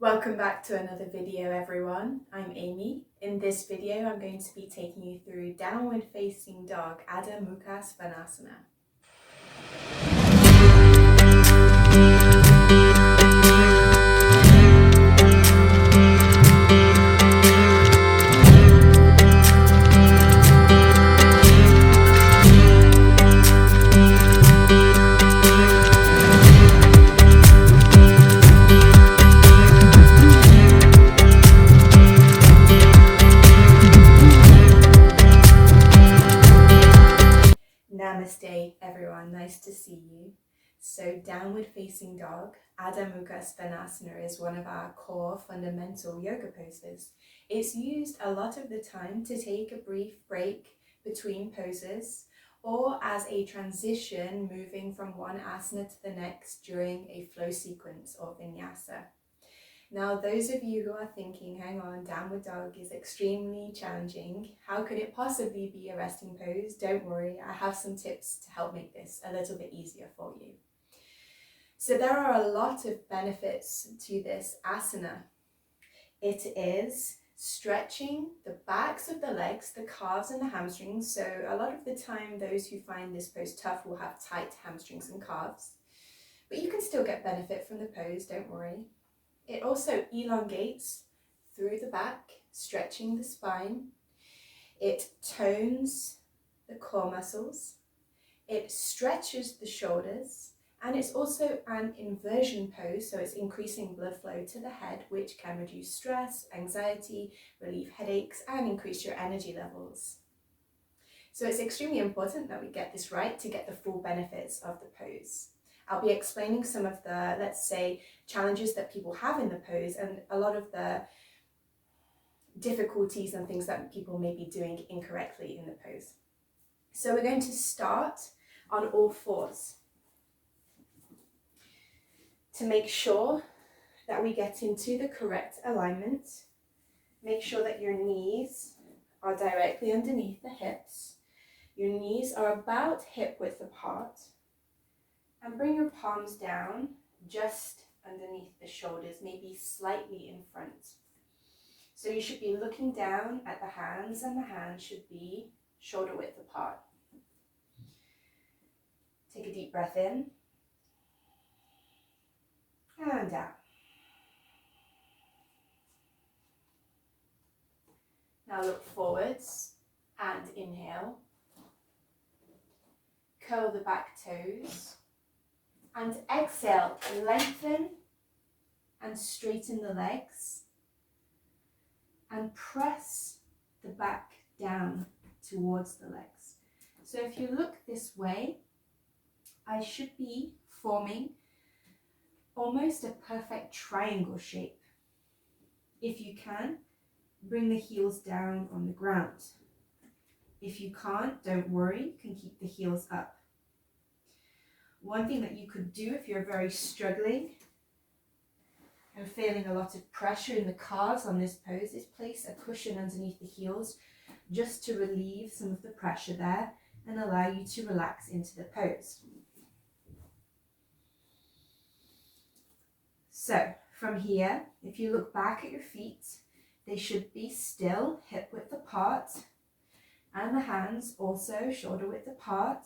Welcome back to another video, everyone. I'm Amy. In this video, I'm going to be taking you through downward facing dog, Adho Mukha Svanasana. Namaste, everyone. Nice to see you. So downward facing dog, Adho Mukha Svanasana is one of our core fundamental yoga poses. It's used a lot of the time to take a brief break between poses or as a transition moving from one asana to the next during a flow sequence or vinyasa. Now, those of you who are thinking, hang on, downward dog is extremely challenging. How could it possibly be a resting pose? Don't worry, I have some tips to help make this a little bit easier for you. So there are a lot of benefits to this asana. It is stretching the backs of the legs, the calves and the hamstrings. So a lot of the time, those who find this pose tough will have tight hamstrings and calves. But you can still get benefit from the pose, don't worry. It also elongates through the back, stretching the spine. It tones the core muscles. It stretches the shoulders. And it's also an inversion pose, so it's increasing blood flow to the head, which can reduce stress, anxiety, relieve headaches, and increase your energy levels. So it's extremely important that we get this right to get the full benefits of the pose. I'll be explaining some of the, let's say, challenges that people have in the pose and a lot of the difficulties and things that people may be doing incorrectly in the pose. So we're going to start on all fours to make sure that we get into the correct alignment. Make sure that your knees are directly underneath the hips. Your knees are about hip width apart. And bring your palms down just underneath the shoulders, maybe slightly in front. So you should be looking down at the hands and the hands should be shoulder width apart. Take a deep breath in and out. Now look forwards and inhale. Curl the back toes. And exhale, lengthen and straighten the legs and press the back down towards the legs. So if you look this way, I should be forming almost a perfect triangle shape. If you can, bring the heels down on the ground. If you can't, don't worry, you can keep the heels up. One thing that you could do if you're very struggling and feeling a lot of pressure in the calves on this pose is place a cushion underneath the heels just to relieve some of the pressure there and allow you to relax into the pose. So from here, if you look back at your feet, they should be still hip width apart and the hands also shoulder width apart.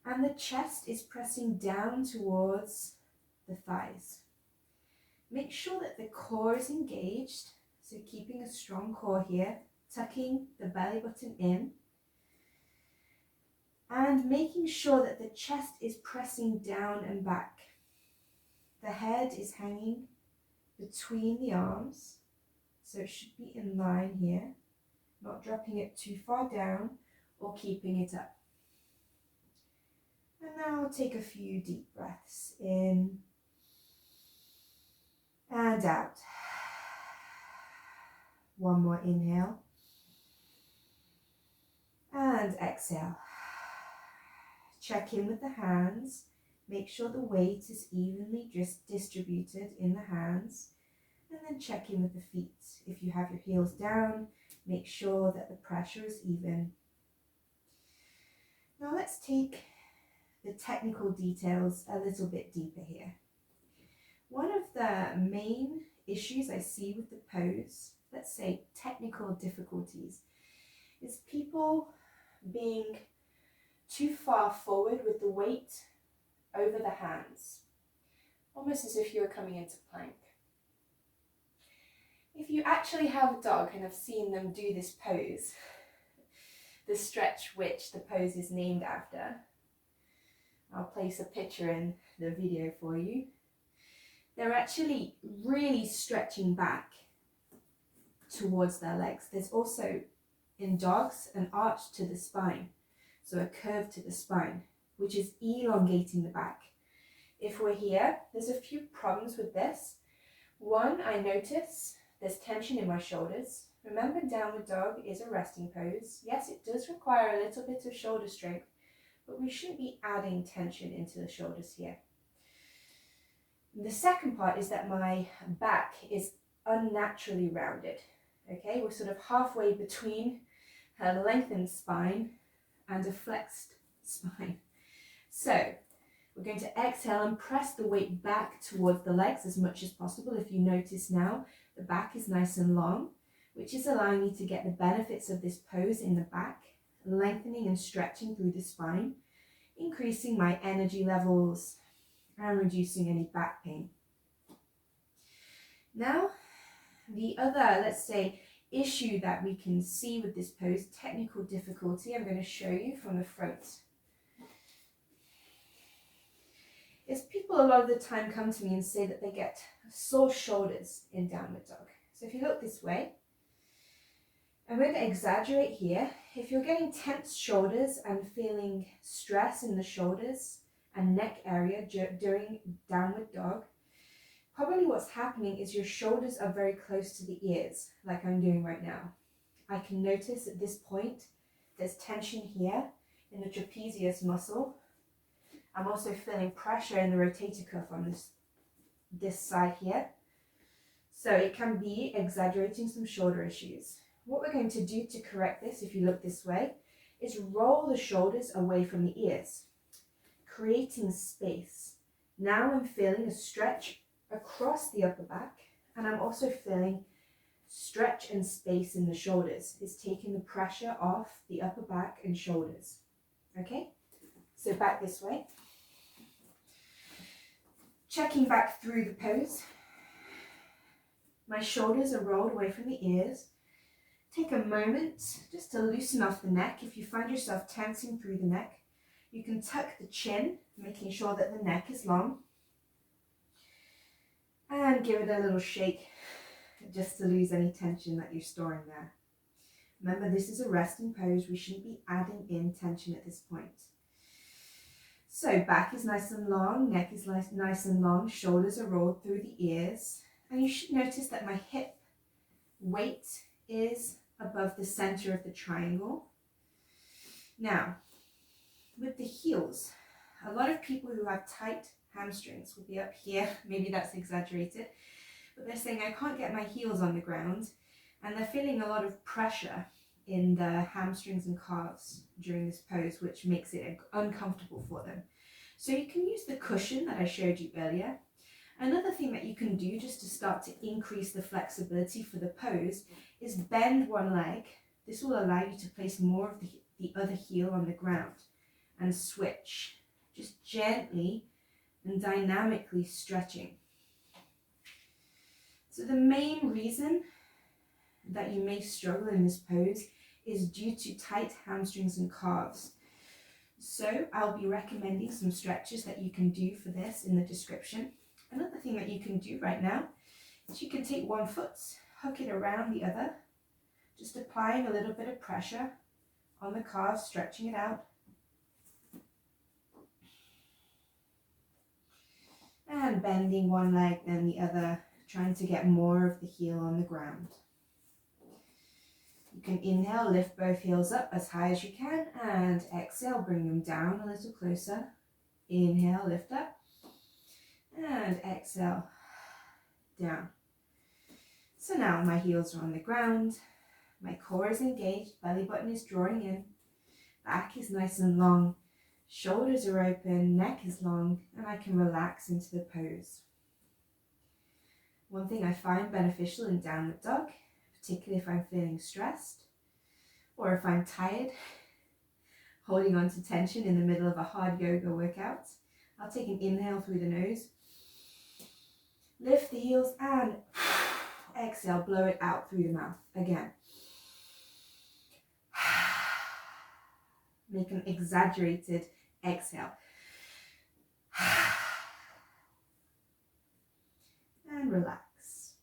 And the chest is pressing down towards the thighs. Make sure that the core is engaged, so keeping a strong core here, tucking the belly button in, and making sure that the chest is pressing down and back. The head is hanging between the arms, so it should be in line here, not dropping it too far down or keeping it up. And now take a few deep breaths in and out. One more inhale and exhale. Check in with the hands. Make sure the weight is evenly distributed in the hands. And then check in with the feet. If you have your heels down, make sure that the pressure is even. Now let's take the technical details a little bit deeper here. One of the main issues I see with the pose, let's say technical difficulties, is people being too far forward with the weight over the hands, almost as if you were coming into plank. If you actually have a dog and have seen them do this pose, the stretch which the pose is named after, I'll place a picture in the video for you. They're actually really stretching back towards their legs. There's also, in dogs, an arch to the spine, so a curve to the spine, which is elongating the back. If we're here, there's a few problems with this. One, I notice there's tension in my shoulders. Remember, downward dog is a resting pose. Yes, it does require a little bit of shoulder strength, but we shouldn't be adding tension into the shoulders here. The second part is that my back is unnaturally rounded. Okay, we're sort of halfway between a lengthened spine and a flexed spine. So we're going to exhale and press the weight back towards the legs as much as possible. If you notice now, the back is nice and long, which is allowing me to get the benefits of this pose in the back, lengthening and stretching through the spine, increasing my energy levels and reducing any back pain. Now, the other, let's say, issue that we can see with this pose, technical difficulty, I'm going to show you from the front, is people a lot of the time come to me and say that they get sore shoulders in downward dog. So if you look this way, I'm going to exaggerate here. If you're getting tense shoulders and feeling stress in the shoulders and neck area during downward dog, probably what's happening is your shoulders are very close to the ears, like I'm doing right now. I can notice at this point there's tension here in the trapezius muscle. I'm also feeling pressure in the rotator cuff on this side here. So it can be exaggerating some shoulder issues. What we're going to do to correct this, if you look this way, is roll the shoulders away from the ears, creating space. Now I'm feeling a stretch across the upper back, and I'm also feeling stretch and space in the shoulders. It's taking the pressure off the upper back and shoulders. Okay, so back this way. Checking back through the pose. My shoulders are rolled away from the ears. Take a moment just to loosen off the neck. If you find yourself tensing through the neck, you can tuck the chin, making sure that the neck is long. And give it a little shake just to lose any tension that you're storing there. Remember, this is a resting pose. We shouldn't be adding in tension at this point. So back is nice and long, neck is nice and long, shoulders are rolled through the ears. And you should notice that my hip weight is above the center of the triangle. Now, with the heels, a lot of people who have tight hamstrings will be up here. Maybe that's exaggerated, but they're saying, I can't get my heels on the ground, and they're feeling a lot of pressure in the hamstrings and calves during this pose, which makes it uncomfortable for them. So you can use the cushion that I showed you earlier. Another thing that you can do just to start to increase the flexibility for the pose is bend one leg. This will allow you to place more of the other heel on the ground and switch, just gently and dynamically stretching. So the main reason that you may struggle in this pose is due to tight hamstrings and calves. So I'll be recommending some stretches that you can do for this in the description. Another thing that you can do right now is you can take one foot, hook it around the other, just applying a little bit of pressure on the calves, stretching it out. And bending one leg then the other, trying to get more of the heel on the ground. You can inhale, lift both heels up as high as you can, and exhale, bring them down a little closer. Inhale, lift up, and exhale, down. So now my heels are on the ground, my core is engaged, belly button is drawing in, back is nice and long, shoulders are open, neck is long, and I can relax into the pose. One thing I find beneficial in downward dog, particularly if I'm feeling stressed or if I'm tired, holding on to tension in the middle of a hard yoga workout, I'll take an inhale through the nose, lift the heels and exhale, blow it out through the mouth again. Make an exaggerated exhale. And relax.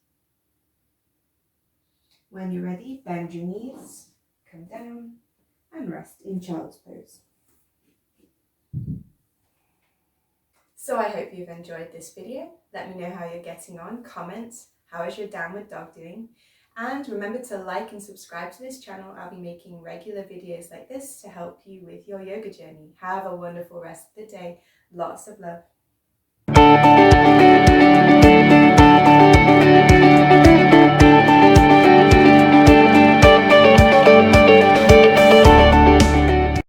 When you're ready, bend your knees, come down and rest in child's pose. So I hope you've enjoyed this video. Let me know how you're getting on. Comment, how is your downward dog doing? And remember to like and subscribe to this channel. I'll be making regular videos like this to help you with your yoga journey. Have a wonderful rest of the day. Lots of love.